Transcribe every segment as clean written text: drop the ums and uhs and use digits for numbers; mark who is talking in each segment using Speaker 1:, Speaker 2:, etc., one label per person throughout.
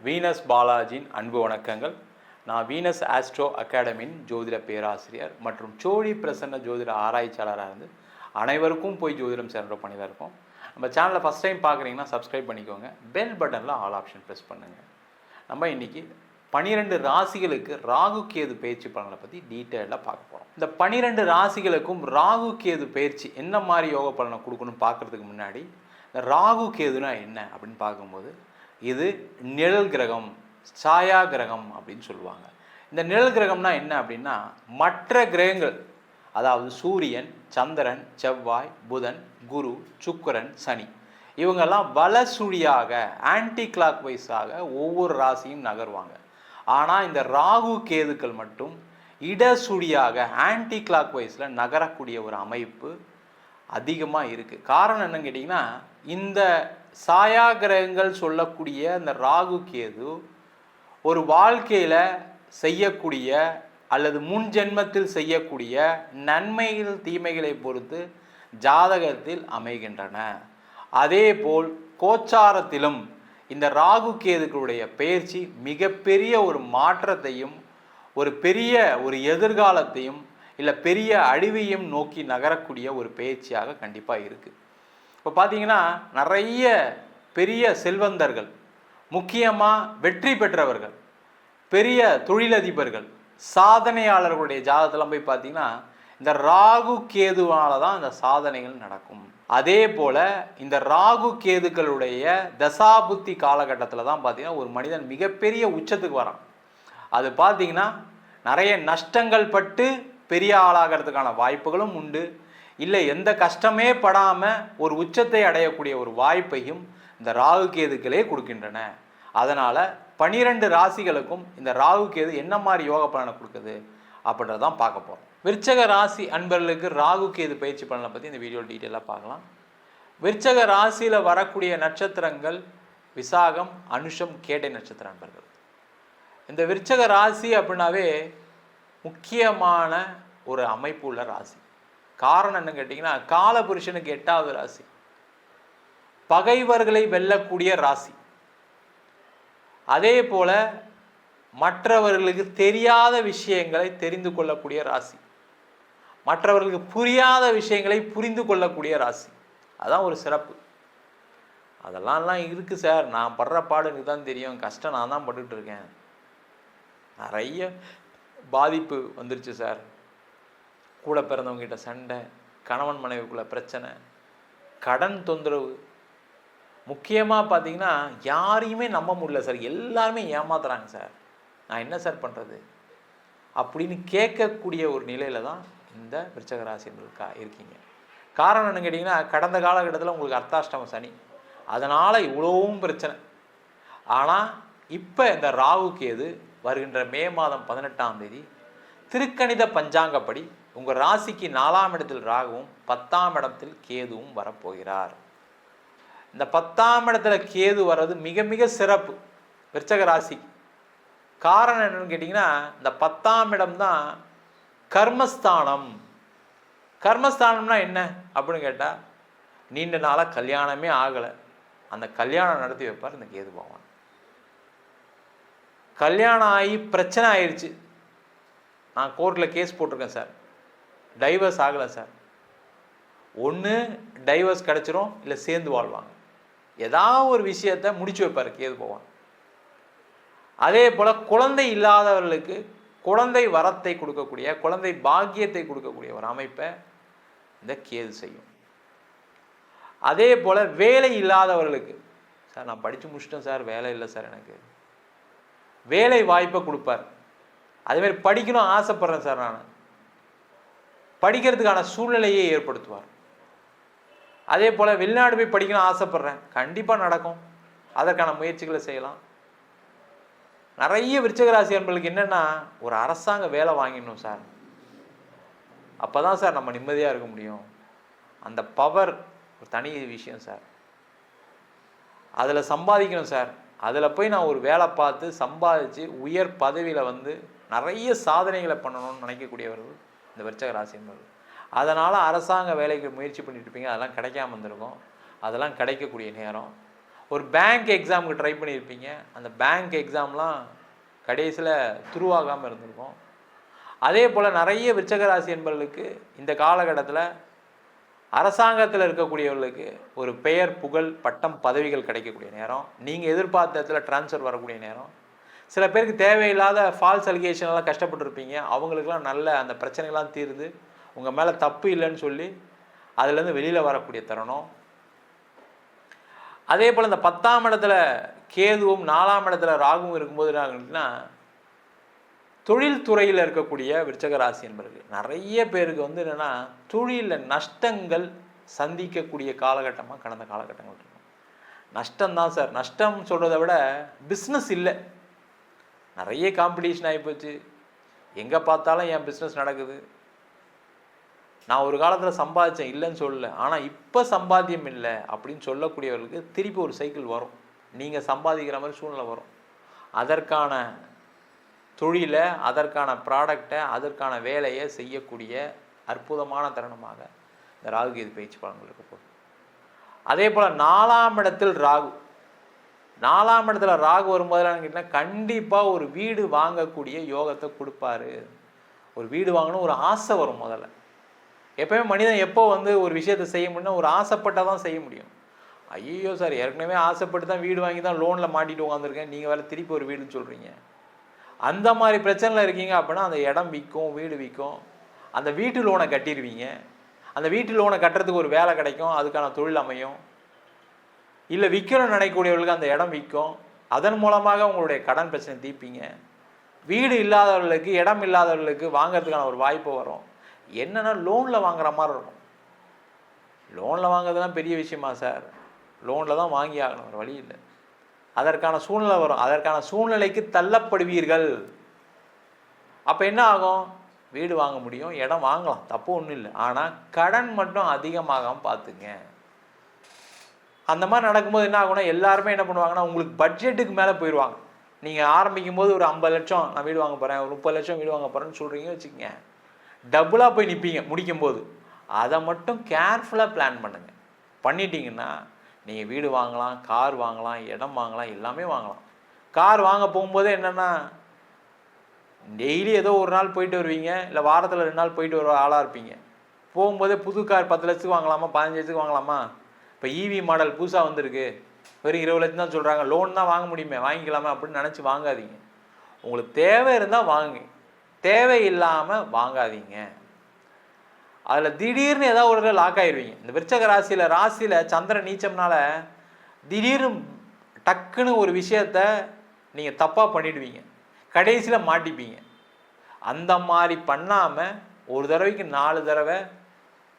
Speaker 1: Venus பாலாஜியின் அன்பு வணக்கங்கள். நான் வீனஸ் ஆஸ்ட்ரோ அகாடமியின் ஜோதிட பேராசிரியர் மற்றும் சோழி பிரசன்ன ஜோதிட ஆராய்ச்சியாளராக இருந்து அனைவருக்கும் போய் ஜோதிடம் சேர்ந்த பண்ணி தான் இருக்கோம். நம்ம சேனலில் ஃபஸ்ட் டைம் பார்க்குறீங்கன்னா சப்ஸ்கிரைப் பண்ணிக்கோங்க. பெல் பட்டனில் ஆல் ஆப்ஷன் ப்ரெஸ் பண்ணுங்கள். நம்ம இன்றைக்கி 12 ராசிகளுக்கு ராகு கேது பயிற்சி பலனை பற்றி டீட்டெயிலாக பார்க்க போகிறோம். இந்த 12 ராசிகளுக்கும் ராகு கேது பயிற்சி என்ன மாதிரி யோக பலனை கொடுக்கணும்னு பார்க்குறதுக்கு முன்னாடி இந்த ராகு கேதுனா என்ன அப்படின்னு பார்க்கும்போது இது நிழல் கிரகம், சாயா கிரகம் அப்படின்னு சொல்லுவாங்க. இந்த நிழல் கிரகம்னா என்ன அப்படின்னா மற்ற கிரகங்கள், அதாவது சூரியன், சந்திரன், செவ்வாய், புதன், குரு, சுக்கிரன், சனி இவங்கெல்லாம் வலசுழியாக ஆன்டி கிளாக் வைஸாக ஒவ்வொரு ராசியும் நகர்வாங்க. ஆனால் இந்த ராகு கேதுக்கள் மட்டும் இடசுழியாக ஆன்டி கிளாக் வைஸில் நகரக்கூடிய ஒரு அமைப்பு அதிகமாக இருக்குது. காரணம் என்னன்னு கேட்டிங்கன்னா, இந்த சாயா கிரகங்கள் சொல்லக்கூடிய இந்த ராகு கேது ஒரு வாழ்க்கையில் செய்யக்கூடிய அல்லது முன் ஜென்மத்தில் செய்யக்கூடிய நன்மைகள் தீமைகளை பொறுத்து ஜாதகத்தில் அமைகின்றன. அதே போல் கோச்சாரத்திலும் இந்த ராகு கேதுக்களுடைய பெயர்ச்சி மிகப்பெரிய ஒரு மாற்றத்தையும் ஒரு எதிர்காலத்தையும் இல்லை பெரிய அழிவையும் நோக்கி நகரக்கூடிய ஒரு பயிற்சியாக கண்டிப்பாக இருக்குது. இப்போ பார்த்தீங்கன்னா நிறைய பெரிய செல்வந்தர்கள், முக்கியமாக வெற்றி பெற்றவர்கள், பெரிய தொழிலதிபர்கள், சாதனையாளர்களுடைய ஜாதகத்தெல்லாம் போய் பார்த்தீங்கன்னா இந்த ராகு கேதுவால தான் இந்த சாதனைகள் நடக்கும். அதே போல் இந்த ராகு கேதுக்களுடைய தசாபுத்தி காலகட்டத்தில் தான் பார்த்தீங்கன்னா ஒரு மனிதன் மிகப்பெரிய உச்சத்துக்கு வரான். அது பார்த்தீங்கன்னா நிறைய நஷ்டங்கள் பட்டு பெரிய ஆளாகிறதுக்கான வாய்ப்புகளும் உண்டு. இல்லை எந்த கஷ்டமே படாமல் ஒரு உச்சத்தை அடையக்கூடிய ஒரு வாய்ப்பையும் இந்த ராகு கேதுக்களே கொடுக்கின்றன. அதனால் 12 ராசிகளுக்கும் இந்த ராகு கேது என்ன மாதிரி யோக பலனை கொடுக்குது அப்படின்றதான் பார்க்க போகிறோம். விருச்சக ராசி அன்பர்களுக்கு ராகு கேது பயிற்சி பலனை பற்றி இந்த வீடியோ டீட்டெயிலாக பார்க்கலாம். விருச்சக ராசியில் வரக்கூடிய நட்சத்திரங்கள் விசாகம், அனுஷம், கேட்டை நட்சத்திர அன்பர்கள். இந்த விருச்சக ராசி அப்படின்னாவே முக்கியமான ஒரு அமைப்பு உள்ள ராசி. காரணம் என்ன கேட்டிங்கன்னா, காலபுருஷனுக்கு 8வது ராசி, பகைவர்களை வெல்லக்கூடிய ராசி. அதே போல மற்றவர்களுக்கு தெரியாத விஷயங்களை தெரிந்து கொள்ளக்கூடிய ராசி, மற்றவர்களுக்கு புரியாத விஷயங்களை புரிந்து கொள்ளக்கூடிய ராசி. அதான் ஒரு சிறப்பு. அதெல்லாம் இருக்குது சார், நான் படுற பாடு எனக்கு தான் தெரியும், கஷ்டம் நான் தான் பட்டுக்கிட்டு இருக்கேன், நிறைய பாதிப்பு வந்துருச்சு சார், கூட பிறந்தவங்ககிட்ட சண்டை, கணவன் மனைவிக்குள்ள பிரச்சனை, கடன் தொந்தரவு, முக்கியமாக பார்த்தீங்கன்னா யாரையுமே நம்ப முடியல சார், எல்லாருமே ஏமாத்துறாங்க சார், நான் என்ன சார் பண்ணுறது அப்படின்னு கேட்கக்கூடிய ஒரு நிலையில் தான் இந்த விருச்சக ராசிகளுக்கா இருக்கீங்க. காரணம் என்ன கேட்டிங்கன்னா, கடந்த காலகட்டத்தில் உங்களுக்கு அர்த்தாஷ்டம சனி, அதனால் இவ்வளவும் பிரச்சனை. ஆனால் இப்போ இந்த ராகு கேது வருகின்ற மே மாதம் 18ஆம் தேதி திருக்கணித பஞ்சாங்கப்படி உங்கள் ராசிக்கு 4ஆம் இடத்தில் ராகுவும் 10ஆம் இடத்தில் கேதுவும் வரப்போகிறார். இந்த 10ஆம் இடத்துல கேது வர்றது மிக மிக சிறப்பு விருச்சக ராசிக்கு. காரணம் என்னன்னு கேட்டிங்கன்னா, இந்த 10ஆம் இடம் தான் கர்மஸ்தானம். கர்மஸ்தானம்னா என்ன அப்படின்னு கேட்டால், நீண்ட நாளாக கல்யாணமே ஆகலை, அந்த கல்யாணம் நடத்தி வைப்பார் இந்த கேது பகவான். கல்யாணம் ஆகி பிரச்சனை ஆயிடுச்சு, நான் கோர்ட்டில் கேஸ் போட்டிருக்கேன் சார், டைவர்ஸ் ஆகலை சார், ஒன்று டைவர்ஸ் கிடச்சிரும், இல்லை சேர்ந்து வாழ்வாங்க, ஏதாவது ஒரு விஷயத்தை முடிச்சு வைப்பார் கேது பகவான். அதே போல் குழந்தை இல்லாதவர்களுக்கு குழந்தை வரத்தை கொடுக்கக்கூடிய, குழந்தை பாக்கியத்தை கொடுக்கக்கூடிய ஒரு அமைப்பை இந்த கேது செய்யும். அதே போல் வேலை இல்லாதவர்களுக்கு, சார் நான் படித்து முடிச்சிட்டேன் சார், வேலை இல்லை சார், எனக்கு வேலை வாய்ப்பை கொடுப்பார். அதேமாதிரி படிக்கணும் ஆசைப்பட்றேன் சார், நான் படிக்கிறதுக்கான சூழ்நிலையை ஏற்படுத்துவார். அதே போல் வெளிநாடு போய் படிக்கணும் ஆசைப்பட்றேன், கண்டிப்பாக நடக்கும், அதற்கான முயற்சிகளை செய்யலாம். நிறைய விருச்சக ராசி அன்பர்களுக்கு என்னென்னா, ஒரு அரசாங்க வேலை வாங்கிடணும் சார், அப்போ தான் சார் நம்ம நிம்மதியாக இருக்க முடியும், அந்த பவர் ஒரு தனி விஷயம் சார், அதில் சம்பாதிக்கணும் சார், அதில் போய் நான் ஒரு வேலை பார்த்து சம்பாதிச்சு உயர் பதவியில் வந்து நிறைய சாதனைகளை பண்ணணும்னு நினைக்கக்கூடியவர்கள் இந்த விருச்சக ராசி என்பது. அதனால் அரசாங்க வேலைக்கு முயற்சி பண்ணிட்டு இருப்பீங்க, அதெல்லாம் கிடைக்காம இருந்திருக்கும், அதெல்லாம் கிடைக்கக்கூடிய நேரம். ஒரு பேங்க் எக்ஸாமுக்கு ட்ரை பண்ணியிருப்பீங்க, அந்த பேங்க் எக்ஸாம்லாம் கடைசியில் துருவாகாமல் இருந்திருக்கும். அதே போல் நிறைய விருச்சக ராசி என்பவர்களுக்கு இந்த காலகட்டத்தில் அரசாங்கத்தில் இருக்கக்கூடியவர்களுக்கு ஒரு பெயர், புகழ், பட்டம், பதவிகள் கிடைக்கக்கூடிய நேரம், நீங்கள் எதிர்பார்த்த இடத்துல ட்ரான்ஸ்ஃபர் வரக்கூடிய நேரம். சில பேருக்கு தேவையில்லாத ஃபால்ஸ் அலிகேஷன்லாம் கஷ்டப்பட்டுருப்பீங்க, அவங்களுக்குலாம் நல்ல அந்த பிரச்சனைகள்லாம் தீருது, உங்கள் மேலே தப்பு இல்லைன்னு சொல்லி அதுலேருந்து வெளியில் வரக்கூடிய தருணம். அதே போல் இந்த 10ஆம் இடத்துல கேதுவும் 4ஆம் இடத்துல ராகுவும் இருக்கும்போது என்ன ஆகுதுன்னா, தொழில் துறையில் இருக்கக்கூடிய விருச்சக ராசி என்பவர்கள் நிறைய பேருக்கு வந்து என்னென்னா தொழிலில் நஷ்டங்கள் சந்திக்கக்கூடிய காலகட்டமாக கடந்த காலகட்டங்கள் இருக்கும். நஷ்டம்தான் சார், நஷ்டம் சொல்கிறத விட பிஸ்னஸ் இல்லை, நிறைய காம்படிஷன் ஆகிப்போச்சு, எங்கே பார்த்தாலும் என் பிஸ்னஸ் நடக்குது. நான் ஒரு காலத்தில் சம்பாதிச்சேன், இல்லைன்னு சொல்லலை, ஆனால் இப்போ சம்பாத்தியம் இல்லை அப்படின்னு சொல்லக்கூடியவர்களுக்கு திருப்பி ஒரு சைக்கிள் வரும், நீங்கள் சம்பாதிக்கிற மாதிரி சூழ்நிலை வரும். அதற்கான தொழிலை, அதற்கான ப்ராடக்டை, அதற்கான வேலையை செய்யக்கூடிய அற்புதமான தருணமாக இந்த ராகு கேது பயிற்சி பலன்கள் இருக்க போகுது. அதே போல் 4ஆம் இடத்தில் ராகு, 4ஆம் இடத்துல ராகு வரும்போதெல்லாம் கேட்டிங்கன்னா கண்டிப்பாக ஒரு வீடு வாங்கக்கூடிய யோகத்தை கொடுப்பாரு. ஒரு வீடு வாங்கணும் ஒரு ஆசை வரும். முதல்ல எப்போயுமே மனிதன் எப்போ வந்து ஒரு விஷயத்தை செய்ய முடியும்னா ஒரு ஆசைப்பட்டால் தான் செய்ய முடியும். ஐயோ சார், ஏற்கனவே ஆசைப்பட்டு தான் வீடு வாங்கி தான் லோனில் மாட்டிட்டு உட்காந்துருக்கேன், நீங்கள் வேலை திருப்பி ஒரு வீடுன்னு சொல்கிறீங்க. அந்த மாதிரி பிரச்சனையில் இருக்கீங்க அப்படின்னா அந்த இடம் விற்கும், வீடு விற்கும், அந்த வீட்டு லோனை கட்டிடுவீங்க. அந்த வீட்டு லோனை கட்டுறதுக்கு ஒரு வேலை கிடைக்கும், அதுக்கான தொழில் அமையும். இல்லை விற்கணும்னு நினைக்கக்கூடியவர்களுக்கு அந்த இடம் விற்கும், அதன் மூலமாக உங்களுடைய கடன் பிரச்சனை தீர்ப்பீங்க. வீடு இல்லாதவர்களுக்கு, இடம் இல்லாதவர்களுக்கு வாங்கிறதுக்கான ஒரு வாய்ப்பு வரும். என்னென்னா லோனில் வாங்குற மாதிரி இருக்கும். லோனில் வாங்குறதுலாம் பெரிய விஷயமா சார்? லோனில் தான் வாங்கி ஆகணும், ஒரு வழி இல்லை. அதற்கான சூழ்நிலை வரும், அதற்கான சூழ்நிலைக்கு தள்ளப்படுவீர்கள். அப்போ என்ன ஆகும்? வீடு வாங்க முடியும், இடம் வாங்கலாம், தப்பு ஒன்றும் இல்லை, ஆனால் கடன் மட்டும் அதிகமாகாமல் பார்த்துங்க. அந்த மாதிரி நடக்கும்போது என்ன ஆகும்னா எல்லாருமே என்ன பண்ணுவாங்கன்னா உங்களுக்கு பட்ஜெட்டுக்கு மேலே போயிடுவாங்க. நீங்கள் ஆரம்பிக்கும் போது ஒரு 50 லட்சம் நான் வீடு வாங்க போகிறேன், ஒரு 30 லட்சம் வீடு வாங்க போகிறேன்னு சொல்கிறீங்க வச்சுக்கோங்க, டபுளாக போய் நிற்பீங்க முடிக்கும்போது. அதை மட்டும் கேர்ஃபுல்லாக பிளான் பண்ணுங்கள். பண்ணிட்டீங்கன்னா நீங்கள் வீடு வாங்கலாம், கார் வாங்கலாம், இடம் வாங்கலாம், எல்லாமே வாங்கலாம். கார் வாங்க போகும்போதே என்னென்னா டெய்லி ஏதோ ஒரு நாள் போயிட்டு வருவீங்க, இல்லை வாரத்தில் 2 நாள் போயிட்டு வர ஆளாக இருப்பீங்க. போகும்போதே புது கார் 10 லட்சத்துக்கு வாங்கலாமா, 15 லட்சத்துக்கு வாங்கலாமா? இப்போ இவி மாடல் புதுசாக வந்திருக்கு, வெறும் 20 லட்சம் தான் சொல்கிறாங்க, லோன் தான் வாங்க முடியுமே, வாங்கிக்கலாமா அப்படின்னு நினச்சி வாங்காதீங்க. உங்களுக்கு தேவை இருந்தால் வாங்க, தேவை இல்லாமல் வாங்காதீங்க. அதில் திடீர்னு ஏதாவது ஒரு லாக் ஆகிடுவீங்க. இந்த விருச்சக ராசியில் சந்திரன் நீச்சம்னால திடீர்னு டக்குன்னு ஒரு விஷயத்த நீங்கள் தப்பாக பண்ணிடுவீங்க, கடைசியில் மாட்டிப்பீங்க. அந்த மாதிரி பண்ணாமல் ஒரு தடவைக்கு 4 தடவை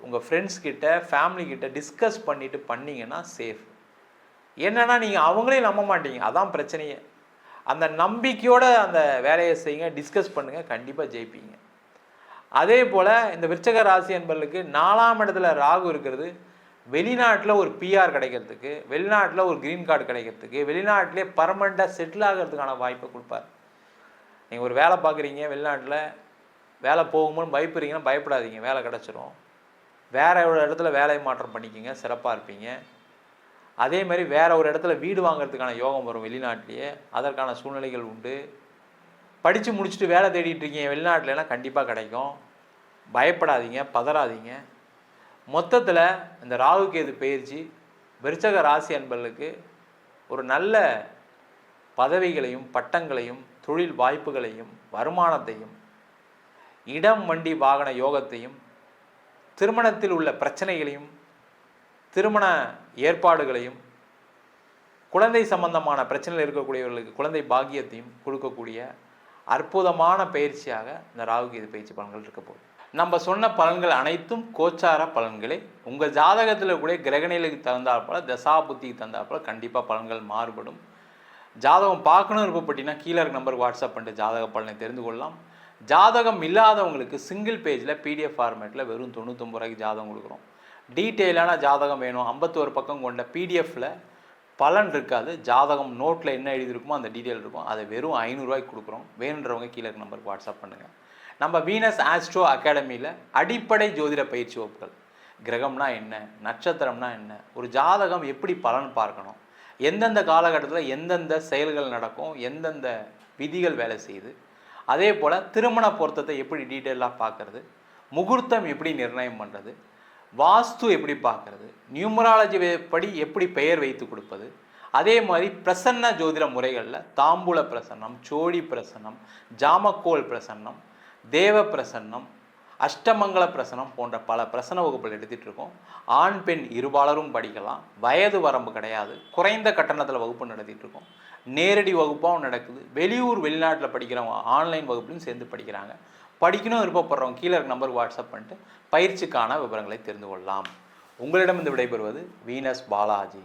Speaker 1: உங்கள் ஃப்ரெண்ட்ஸ்கிட்ட, ஃபேமிலிக்கிட்ட டிஸ்கஸ் பண்ணிவிட்டு பண்ணிங்கன்னா சேஃப். என்னென்னா நீங்கள் அவங்களையும் நம்ப மாட்டீங்க, அதான் பிரச்சனையே. அந்த நம்பிக்கையோடு அந்த வேலையை செய்யுங்க, டிஸ்கஸ் பண்ணுங்கள், கண்டிப்பாக ஜெயிப்பீங்க. அதே போல் இந்த விருச்சக ராசி என்பவர்களுக்கு 4ஆம் இடத்துல ராகு இருக்கிறது வெளிநாட்டில் ஒரு பிஆர் கிடைக்கிறதுக்கு, வெளிநாட்டில் ஒரு க்ரீன் கார்டு கிடைக்கிறதுக்கு, வெளிநாட்டிலே பர்மனெண்ட்டாக செட்டில் ஆகிறதுக்கான வாய்ப்பை கொடுப்பார். நீங்கள் ஒரு வேலை பார்க்குறீங்க, வெளிநாட்டில் வேலை போகும்போது பயப்படுறீங்கன்னா பயப்படாதீங்க, வேலை கிடச்சிரும். வேறு ஒரு இடத்துல வேலை மாற்றம் பண்ணிக்கிங்க, சிறப்பாக இருப்பீங்க. அதே மாதிரி வேறு ஒரு இடத்துல வீடு வாங்கிறதுக்கான யோகம் வரும் வெளிநாட்டிலேயே, அதற்கான சூழ்நிலைகள் உண்டு. படித்து முடிச்சுட்டு வேலை தேடிட்டு இருக்கீங்க வெளிநாட்டிலலாம் கண்டிப்பாக கிடைக்கும். பயப்படாதீங்க, பதறாதீங்க. மொத்தத்தில் இந்த ராகு கேது பயிற்சி விருச்சக ராசி அன்பர்களுக்கு ஒரு நல்ல பதவிகளையும், பட்டங்களையும், தொழில் வாய்ப்புகளையும், வருமானத்தையும், இடம் வண்டி வாகன யோகத்தையும், திருமணத்தில் உள்ள பிரச்சனைகளையும், திருமண ஏற்பாடுகளையும், குழந்தை சம்பந்தமான பிரச்சனையில் இருக்கக்கூடியவர்களுக்கு குழந்தை பாக்கியத்தையும் கொடுக்கக்கூடிய அற்புதமான பயிற்சியாக இந்த ராகு கேது பயிற்சி பலன்கள் இருக்க போகுது. நம்ம சொன்ன பலன்கள் அனைத்தும் கோச்சார பலன்களே. உங்கள் ஜாதகத்தில் கூட கிரகணிகளுக்கு தகுந்தாற்போல, தசா புத்திக்கு தகுந்தாற்போல கண்டிப்பாக பலன்கள் மாறுபடும். ஜாதகம் பார்க்கணும் விருப்பப்பட்டீங்கன்னா கீழே இருக்க நம்பருக்கு வாட்ஸ்அப் பண்ணிட்டு ஜாதக பலனை தெரிந்து கொள்ளலாம். ஜாதகம் இல்லாதவங்களுக்கு சிங்கிள் பேஜில் பிடிஎஃப் ஃபார்மேட்டில் வெறும் 99 ரூபாய்க்கு ஜாதகம் கொடுக்குறோம். டீட்டெயிலான ஜாதகம் வேணும், 51 பக்கம் கொண்ட பிடிஎஃப்பில் பலன் இருக்காது, ஜாதகம் நோட்டில் என்ன எழுதியிருக்குமோ அந்த டீட்டெயில் இருக்கும், அதை வெறும் 500 ரூபாய்க்கு கொடுக்குறோம். வேணுன்றவங்க கீழே இருக்க நம்பருக்கு வாட்ஸ்அப் பண்ணுங்கள். நம்ம வீனஸ் ஆஸ்ட்ரோ அகாடமியில் அடிப்படை ஜோதிட பயிற்சி வகுப்புகள், கிரகம்னா என்ன, நட்சத்திரம்னா என்ன, ஒரு ஜாதகம் எப்படி பலன் பார்க்கணும், எந்தெந்த காலகட்டத்தில் எந்தெந்த செயல்கள் நடக்கும், எந்தெந்த விதிகள் வேலை செய்யுது, அதே போல் திருமண பொருத்தத்தை எப்படி டீட்டெயிலாக பார்க்குறது, முகூர்த்தம் எப்படி நிர்ணயம் பண்ணுறது, வாஸ்து எப்படி பார்க்குறது, நியூமராலஜி படி எப்படி பெயர் வைத்து கொடுப்பது, அதே மாதிரி பிரசன்ன ஜோதிட முறைகளில் தாம்பூல பிரசன்னம், சோழி பிரசன்னம், ஜாமக்கோல் பிரசன்னம், தேவ பிரசன்னம், அஷ்டமங்கல பிரசனம் போன்ற பல பிரசன வகுப்புகள் எடுத்துகிட்டு இருக்கோம். ஆண் பெண் இருபாலரும் படிக்கலாம். வயது வரம்பு கிடையாது. குறைந்த கட்டணத்தில் வகுப்பு நடத்திட்டு இருக்கோம். நேரடி வகுப்பாகவும் நடக்குது. வெளியூர் வெளிநாட்டில் படிக்கிறவங்க ஆன்லைன் வகுப்புலையும் சேர்ந்து படிக்கிறாங்க. படிக்கணும் விருப்பப்படுறவங்க கீழே இருக்க நம்பருக்கு வாட்ஸ்அப் பண்ணிட்டு பயிற்சிக்கான விவரங்களை தெரிந்து கொள்ளலாம். உங்களிடம் இருந்து விடைபெறுவது வீனஸ் பாலாஜி.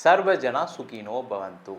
Speaker 1: சர்வஜனா சுகினோ பவந்து.